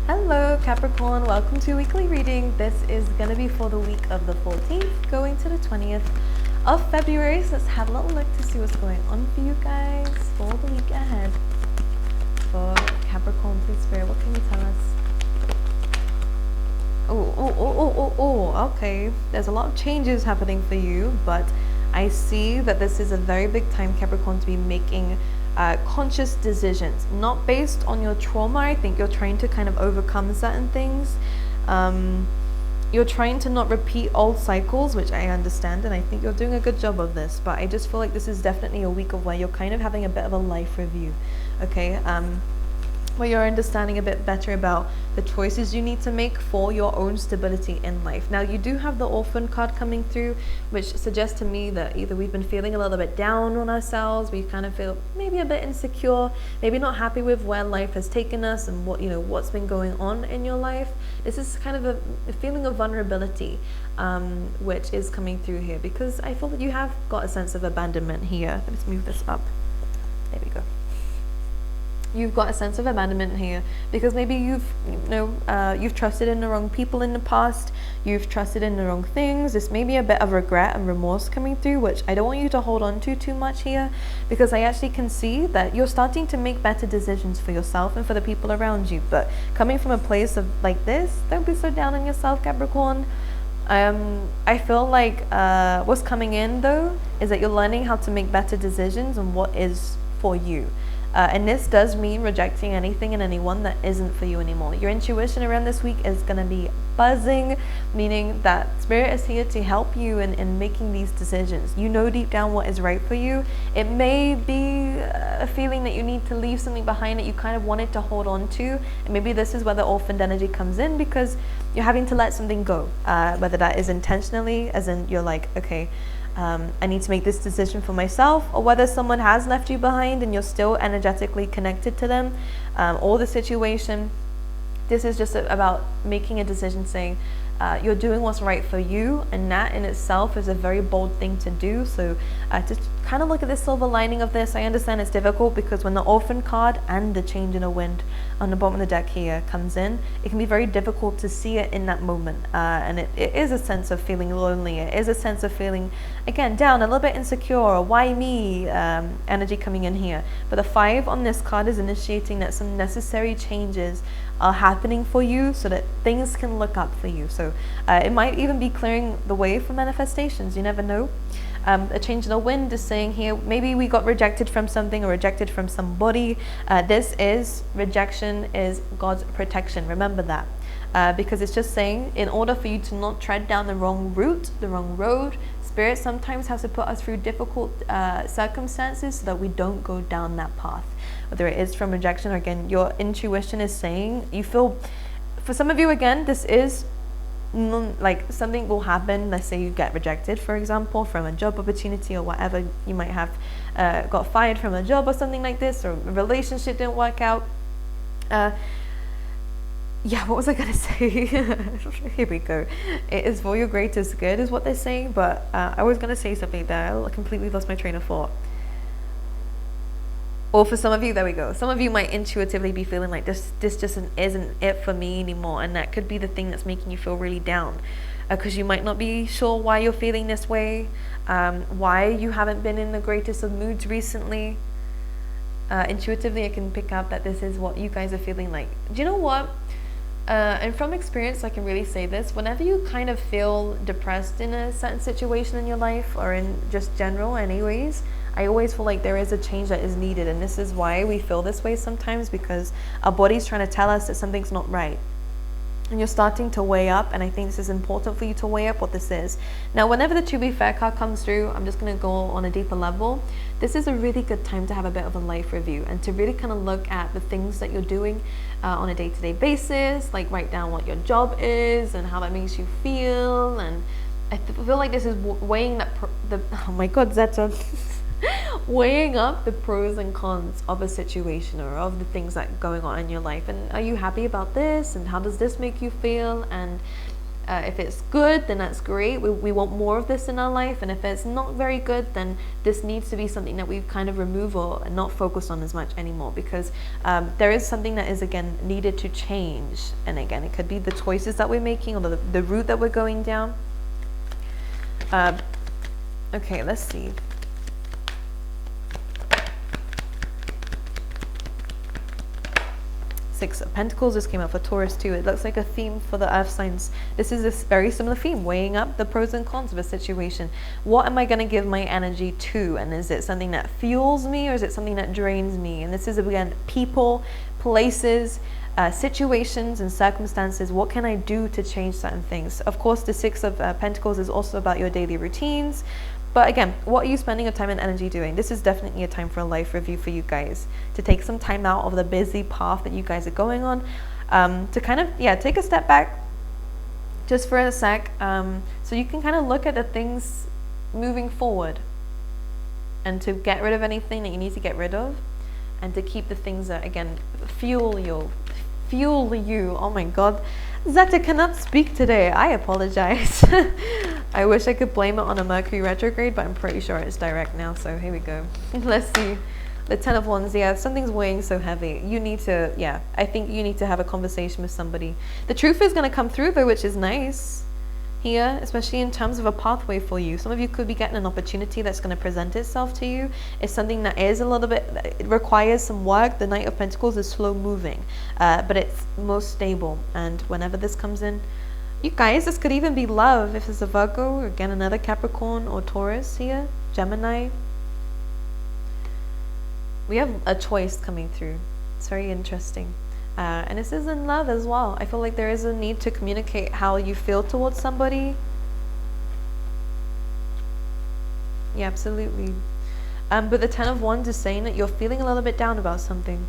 Hello Capricorn, welcome to weekly reading. This is going to be for the week of the 14th going to the 20th of February. So let's have a little look to see what's going on for you guys for the week ahead. For Capricorn, please Spirit, what can you tell us? Okay. There's a lot of changes happening for you, but I see that this is a very big time, Capricorn, to be making conscious decisions, not based on your trauma. I think you're trying to kind of overcome certain things. You're trying to not repeat old cycles, which I understand, and I think you're doing a good job of this, but I just feel like this is definitely a week of where you're kind of having a bit of a life review, okay? Where you're understanding a bit better about the choices you need to make for your own stability in life. Now, you do have the Orphan card coming through, which suggests to me that either we've been feeling a little bit down on ourselves, we kind of feel maybe a bit insecure, maybe not happy with where life has taken us and what's been going on in your life. This is kind of a feeling of vulnerability, which is coming through here, because I feel that you have got a sense of abandonment here. Let's move this up. There we go. You've got a sense of abandonment here because maybe you've trusted in the wrong people in the past. You've trusted in the wrong things. This may be a bit of regret and remorse coming through, which I don't want you to hold on to too much here, because I actually can see that you're starting to make better decisions for yourself and for the people around you. But coming from a place of like this, don't be so down on yourself, Capricorn. I feel like what's coming in though is that you're learning how to make better decisions on what is for you. And this does mean rejecting anything and anyone that isn't for you anymore. Your intuition around this week is going to be buzzing, meaning that Spirit is here to help you in making these decisions. You know deep down what is right for you. It may be a feeling that you need to leave something behind that you kind of wanted to hold on to. And maybe this is where the orphaned energy comes in, because you're having to let something go, whether that is intentionally, as in you're like, okay, I need to make this decision for myself, or whether someone has left you behind and you're still energetically connected to them, or the situation. This is just about making a decision saying you're doing what's right for you, and that in itself is a very bold thing to do. So to kind of look at the silver lining of this, I understand it's difficult because when the Orphan card and the Change in the Wind on the bottom of the deck here comes in, it can be very difficult to see it in that moment, and it is a sense of feeling lonely. It is a sense of feeling, again, down, a little bit insecure, or why me energy coming in here. But the 5 on this card is initiating that some necessary changes are happening for you so that things can look up for you. So it might even be clearing the way for manifestations. You never know. A Change in the Wind is saying here, maybe we got rejected from something or rejected from somebody. This is rejection is God's protection. Remember that, because it's just saying in order for you to not tread down the wrong route, the wrong road, Spirit sometimes has to put us through difficult circumstances so that we don't go down that path. Whether it is from rejection or, again, your intuition is saying you feel, for some of you, again, this is like something will happen. Let's say you get rejected, for example, from a job opportunity or whatever. You might have got fired from a job or something like this, or a relationship didn't work out. Yeah, what was I going to say? Here we go. It is for your greatest good is what they're saying, but I was going to say something there. I completely lost my train of thought. Or for some of you, there we go. Some of you might intuitively be feeling like this just isn't it for me anymore. And that could be the thing that's making you feel really down. Because you might not be sure why you're feeling this way. Why you haven't been in the greatest of moods recently. Intuitively, I can pick up that this is what you guys are feeling like. Do you know what? And from experience, I can really say this. Whenever you kind of feel depressed in a certain situation in your life, or in just general anyways, I always feel like there is a change that is needed. And this is why we feel this way sometimes, because our body's trying to tell us that something's not right. And you're starting to weigh up, and I think this is important for you to weigh up what this is. Now, whenever the To Be Fair card comes through, I'm just going to go on a deeper level. This is a really good time to have a bit of a life review and to really kind of look at the things that you're doing on a day-to-day basis, like write down what your job is and how that makes you feel. And I feel like this is weighing that oh my God, Zeta. Weighing up the pros and cons of a situation or of the things that are going on in your life, and are you happy about this, and how does this make you feel, and If it's good, then that's great. We want more of this in our life. And if it's not very good, then this needs to be something that we kind of remove or not focus on as much anymore, because there is something that is, again, needed to change. And again, it could be the choices that we're making or the route that we're going down. Okay, let's see. Six of Pentacles, this came up for Taurus too. It looks like a theme for the earth signs. This is a very similar theme, weighing up the pros and cons of a situation. What am I going to give my energy to? And is it something that fuels me, or is it something that drains me? And this is, again, people, places, situations and circumstances. What can I do to change certain things? Of course, the Six of Pentacles is also about your daily routines. But again, what are you spending your time and energy doing? This is definitely a time for a life review for you guys, to take some time out of the busy path that you guys are going on, to kind of, take a step back just for a sec, so you can kind of look at the things moving forward, and to get rid of anything that you need to get rid of, and to keep the things that, again, fuel you. Oh my god, Zeta cannot speak today. I apologize. I wish I could blame it on a Mercury retrograde, but I'm pretty sure it's direct now, so here we go. Let's see. The Ten of Wands, something's weighing so heavy. You need to, I think you need to have a conversation with somebody. The truth is going to come through though, which is nice here, especially in terms of a pathway for you. Some of you could be getting an opportunity that's going to present itself to you. It's something that is a little bit, it requires some work. The Knight of Pentacles is slow moving, but it's most stable. And whenever this comes in, you guys, this could even be love. If it's a Virgo, or again, another Capricorn or Taurus here, Gemini. We have a choice coming through. It's very interesting. And this is in love as well. I feel like there is a need to communicate how you feel towards somebody. Yeah, absolutely. But the Ten of Wands is saying that you're feeling a little bit down about something.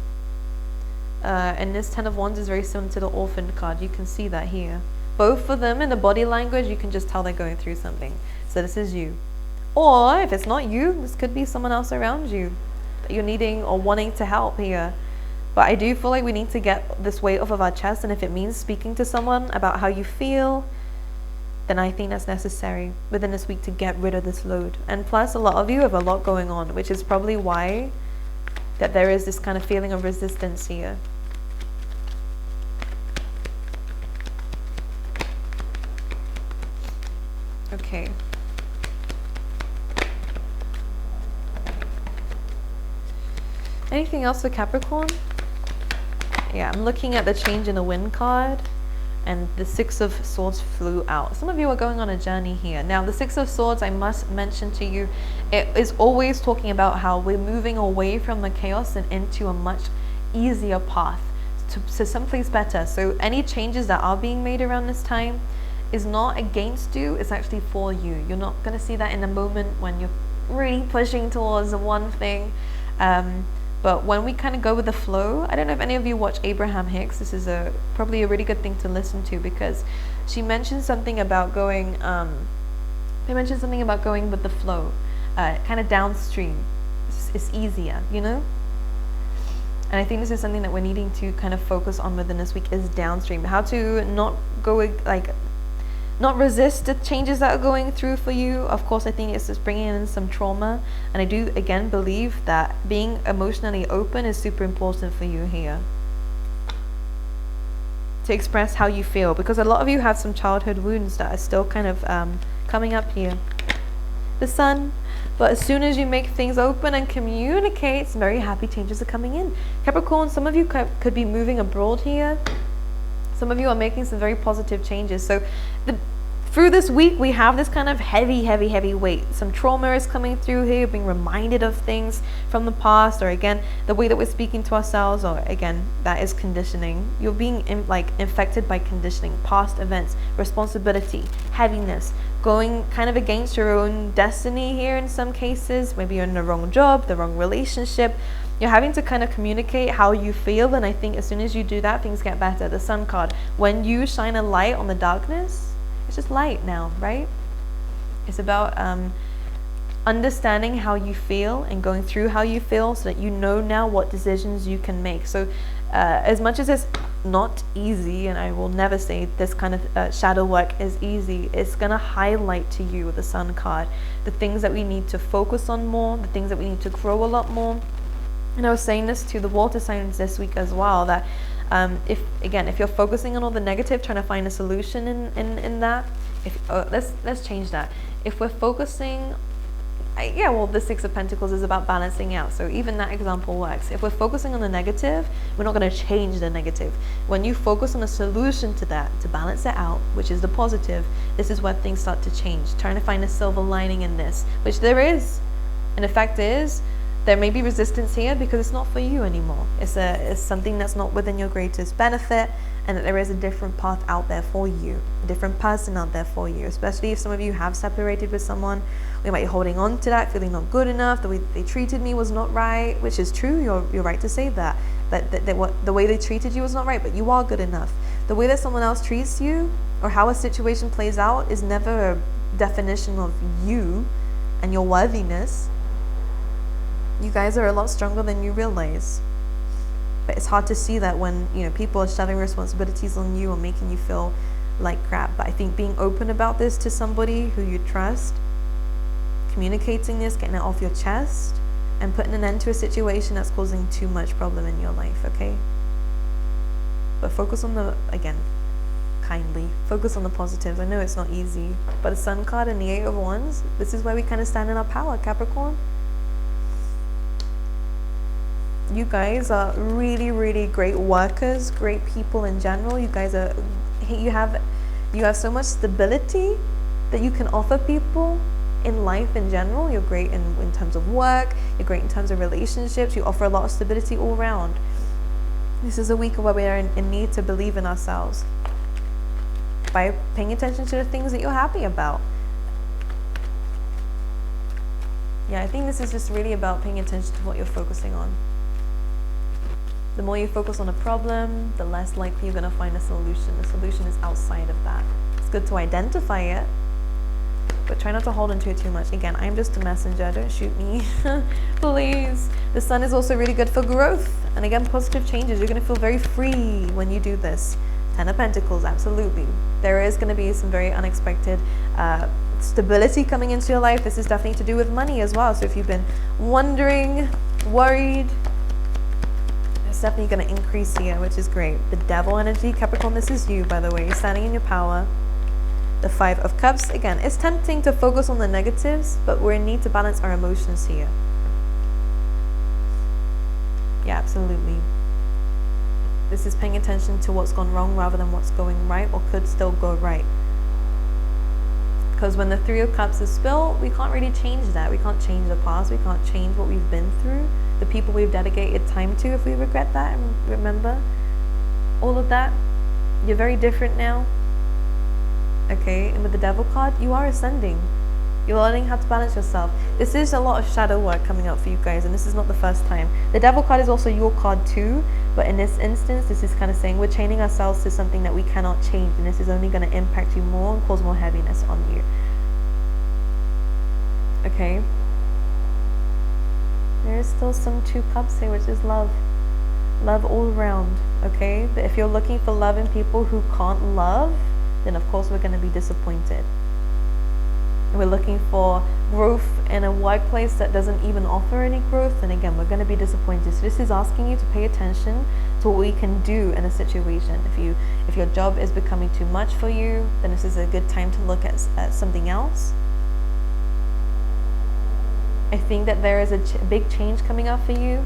And this Ten of Wands is very similar to the Orphan card. You can see that here. Both of them in the body language, you can just tell they're going through something. So this is you. Or if it's not you, this could be someone else around you that you're needing or wanting to help here. But I do feel like we need to get this weight off of our chest, and if it means speaking to someone about how you feel, then I think that's necessary within this week to get rid of this load. And plus, a lot of you have a lot going on, which is probably why that there is this kind of feeling of resistance here. Okay. Anything else for Capricorn? Yeah, I'm looking at the change in the wind card, and the Six of Swords flew out. Some of you are going on a journey here. Now, the Six of Swords, I must mention to you, it is always talking about how we're moving away from the chaos and into a much easier path to someplace better. So any changes that are being made around this time is not against you, it's actually for you. You're not going to see that in a moment when you're really pushing towards one thing. But when we kind of go with the flow, I don't know if any of you watch Abraham Hicks. This is probably a really good thing to listen to, because she mentioned something about going, they mentioned something about going with the flow, kind of downstream. It's easier, you know? And I think this is something that we're needing to kind of focus on within this week, is downstream. How to not go, not resist the changes that are going through for you. Of course, I think it's just bringing in some trauma. And I do, again, believe that being emotionally open is super important for you here. To express how you feel. Because a lot of you have some childhood wounds that are still kind of coming up here. The Sun. But as soon as you make things open and communicate, some very happy changes are coming in. Capricorn, some of you could be moving abroad here. Some of you are making some very positive changes. So through this week, we have this kind of heavy weight. Some trauma is coming through here, being reminded of things from the past, or again, the way that we're speaking to ourselves, or again, that is conditioning. You're being infected by conditioning, past events, responsibility, heaviness, going kind of against your own destiny here in some cases. Maybe you're in the wrong job, the wrong relationship. You're having to kind of communicate how you feel, and I think as soon as you do that, things get better. The Sun card, when you shine a light on the darkness, it's just light now, right? It's about understanding how you feel and going through how you feel, so that you know now what decisions you can make. So as much as it's not easy, and I will never say this kind of shadow work is easy. It's going to highlight to you, the Sun card, the things that we need to focus on more, the things that we need to grow a lot more. And I was saying this to the water signs this week as well, that if you're focusing on all the negative, trying to find a solution in that, let's change that. If we're focusing, the Six of Pentacles is about balancing out. So even that example works. If we're focusing on the negative, we're not going to change the negative. When you focus on a solution to that, to balance it out, which is the positive, this is where things start to change. Trying to find a silver lining in this, which there is. And the fact is, there may be resistance here because it's not for you anymore. It's something that's not within your greatest benefit, and that there is a different path out there for you, a different person out there for you. Especially if some of you have separated with someone, we might be holding on to that, feeling not good enough. The way they treated me was not right, which is true. You're right to say that. The way they treated you was not right, but you are good enough. The way that someone else treats you, or how a situation plays out, is never a definition of you and your worthiness. You guys are a lot stronger than you realize. But it's hard to see that when, people are shoving responsibilities on you or making you feel like crap. But I think being open about this to somebody who you trust, communicating this, getting it off your chest, and putting an end to a situation that's causing too much problem in your life, okay? But focus on kindly, focus on the positives. I know it's not easy, but the Sun card and the Eight of Wands, this is where we kind of stand in our power, Capricorn. You guys are really, really great workers, great people in general. You guys you have so much stability that you can offer people in life in general. You're great in terms of work, you're great in terms of relationships, you offer a lot of stability all around. This is a week where we are in need to believe in ourselves by paying attention to the things that you're happy about. Yeah, I think this is just really about paying attention to what you're focusing on. The more you focus on a problem, the less likely you're going to find a solution. The solution is outside of that. It's good to identify it, but try not to hold into it too much. Again, I'm just a messenger. Don't shoot me, please. The Sun is also really good for growth. And again, positive changes. You're going to feel very free when you do this. Ten of Pentacles, absolutely. There is going to be some very unexpected stability coming into your life. This is definitely to do with money as well. So if you've been wondering, worried, it's definitely going to increase here, which is great. The Devil energy, Capricorn, this is you, by the way. You're standing in your power. The Five of Cups, again, it's tempting to focus on the negatives, but we're in need to balance our emotions here. Yeah, absolutely. This is paying attention to what's gone wrong rather than what's going right or could still go right. Because when the Three of Cups is spilled, we can't really change that. We can't change the past. We can't change what we've been through. The people we've dedicated time to, if we regret that and remember all of that. You're very different now. Okay, and with the Devil card, you are ascending. You're learning how to balance yourself. This is a lot of shadow work coming up for you guys, and this is not the first time. The Devil card is also your card too, but in this instance, this is kind of saying we're chaining ourselves to something that we cannot change, and this is only going to impact you more and cause more heaviness on you. Okay? There is still some Two Cups here, which is love. Love all around, okay? But if you're looking for love in people who can't love, then of course we're going to be disappointed. We're looking for growth in a workplace that doesn't even offer any growth, and again, we're going to be disappointed. So this is asking you to pay attention to what we can do in a situation. If your job is becoming too much for you, then this is a good time to look at something else. I think that there is a big change coming up for you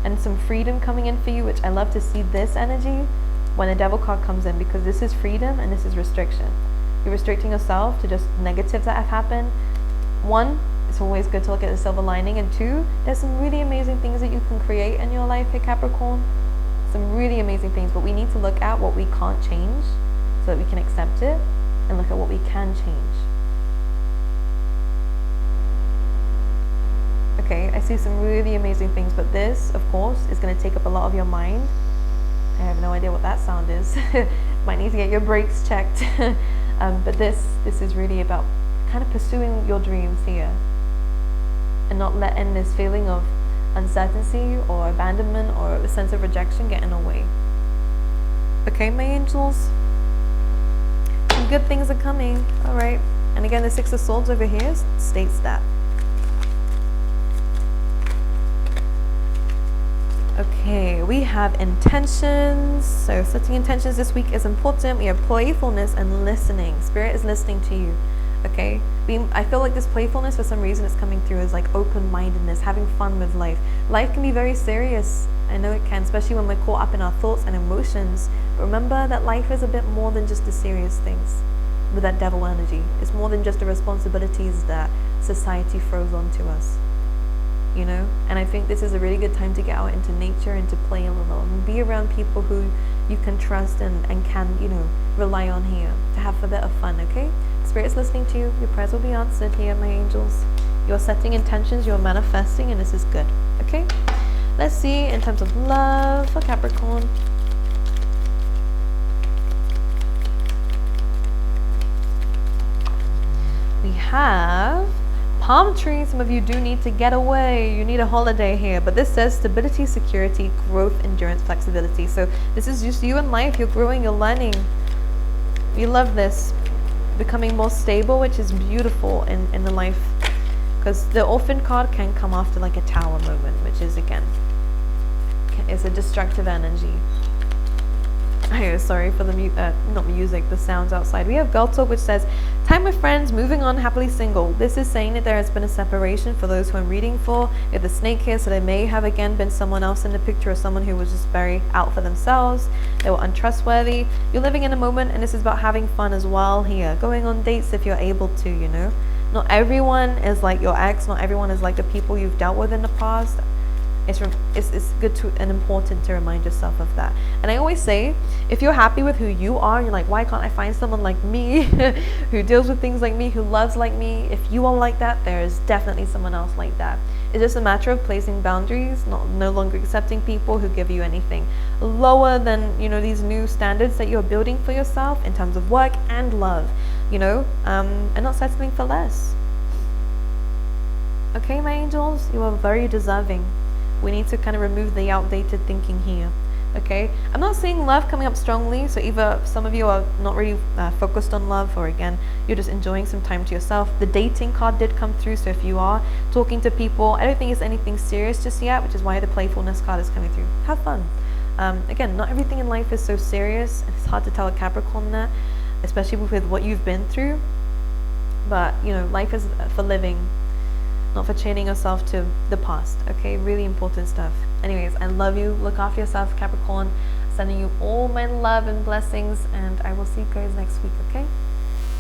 and some freedom coming in for you, which I love to see this energy when the Devil card comes in, because this is freedom and this is restriction. You're restricting yourself to just negatives that have happened. One, it's always good to look at the silver lining, and two, there's some really amazing things that you can create in your life here, Capricorn. Some really amazing things, but we need to look at what we can't change so that we can accept it and look at what we can change. Okay, I see some really amazing things, but this, of course, is going to take up a lot of your mind. I have no idea what that sound is. Might need to get your brakes checked. But this is really about kind of pursuing your dreams here and not letting this feeling of uncertainty or abandonment or a sense of rejection get in the way. Okay, my angels? Some good things are coming. All right. And again, the Six of Swords over here states that. Okay, we have intentions. So setting intentions this week is important. We have playfulness and listening. Spirit is listening to you. Okay, I feel like this playfulness, for some reason, is coming through as like open-mindedness, having fun with life. Life can be very serious. I know it can, especially when we're caught up in our thoughts and emotions. But remember that life is a bit more than just the serious things with that devil energy. It's more than just the responsibilities that society throws onto us. You know, and I think this is a really good time to get out into nature and to play a little and be around people who you can trust and can, you know, rely on here to have a bit of fun. Okay, Spirit's listening to you. Your prayers will be answered here, my angels. You're setting intentions, you're manifesting, and this is good. Okay, let's see in terms of love for Capricorn. We have palm trees. Some of you do need to get away. You need a holiday here. But this says stability, security, growth, endurance, flexibility. So this is just you in life. You're growing, you're learning. You love this. Becoming more stable, which is beautiful in the life. Because the orphan card can come after like a tower moment, which is, again, it's a destructive energy. Sorry for the not music, the sounds outside. We have Girl Talk, which says, time with friends, moving on, happily single. This is saying that there has been a separation for those who I'm reading for. We have the snake here, so there may have again been someone else in the picture, or someone who was just very out for themselves. They were untrustworthy. You're living in a moment, and this is about having fun as well here. Going on dates if you're able to, you know. Not everyone is like your ex. Not everyone is like the people you've dealt with in the past. It's good to and important to remind yourself of that. And I always say, if you're happy with who you are, you're like, why can't I find someone like me who deals with things like me, who loves like me? If you are like that, there's definitely someone else like that. It's just a matter of placing boundaries, no longer accepting people who give you anything lower than, you know, these new standards that you're building for yourself in terms of work and love, you know, and not settling for less. Okay, my angels, you are very deserving. We need to kind of remove the outdated thinking here. Okay, I'm not seeing love coming up strongly, so either some of you are not really focused on love, or again, you're just enjoying some time to yourself. The dating card did come through, so if you are talking to people, I don't think it's anything serious just yet, which is why the playfulness card is coming through. Have fun. Again, not everything in life is so serious. It's hard to tell a Capricorn that, especially with what you've been through. But, you know, life is for living, not for chaining yourself to the past. Okay, really important stuff. Anyways, I love you. Look after yourself, Capricorn. Sending you all my love and blessings, and I will see you guys next week. Okay.